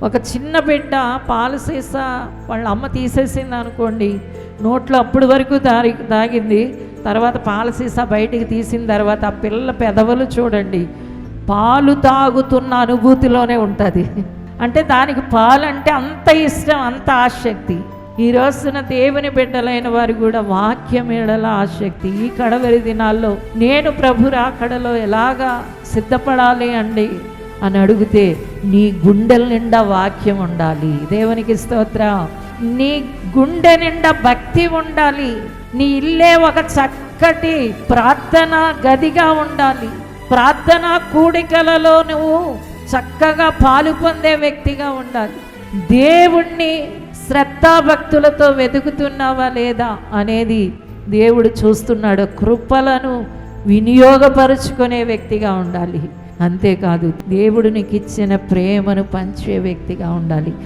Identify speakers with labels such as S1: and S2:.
S1: ఒక చిన్న బిడ్డ పాలు సీసా వాళ్ళ అమ్మ తీసేసింది అనుకోండి, నోట్లో అప్పటి వరకు తాగింది, తర్వాత పాల సీసా బయటికి తీసిన తర్వాత ఆ పిల్ల పెదవులు చూడండి, పాలు తాగుతున్న అనుభూతిలోనే ఉంటుంది. అంటే దానికి పాలంటే అంత ఇష్టం, అంత ఆసక్తి. ఈ రోజున దేవుని బిడ్డలైన వారు కూడా వాక్యం ఎడల ఆసక్తి. ఈ కడవరి దినాల్లో నేను ప్రభు రాకడలో ఎలాగా సిద్ధపడాలి అండి అని అడిగితే, నీ గుండెల నిండా వాక్యం ఉండాలి. దేవునికి స్తోత్రం. నీ గుండె నిండా భక్తి ఉండాలి. నీ ఇల్లే ఒక చక్కటి ప్రార్థన గదిగా ఉండాలి. ప్రార్థన కూడికలలో నువ్వు చక్కగా పాలు పొందే వ్యక్తిగా ఉండాలి. దేవుణ్ణి శ్రద్ధాభక్తులతో వెతుకుతున్నావా లేదా అనేది దేవుడు చూస్తున్నాడు. కృపలను వినియోగపరుచుకునే వ్యక్తిగా ఉండాలి. అంతేకాదు దేవుడు నీకు ఇచ్చిన ప్రేమను పంచే వ్యక్తిగా ఉండాలి.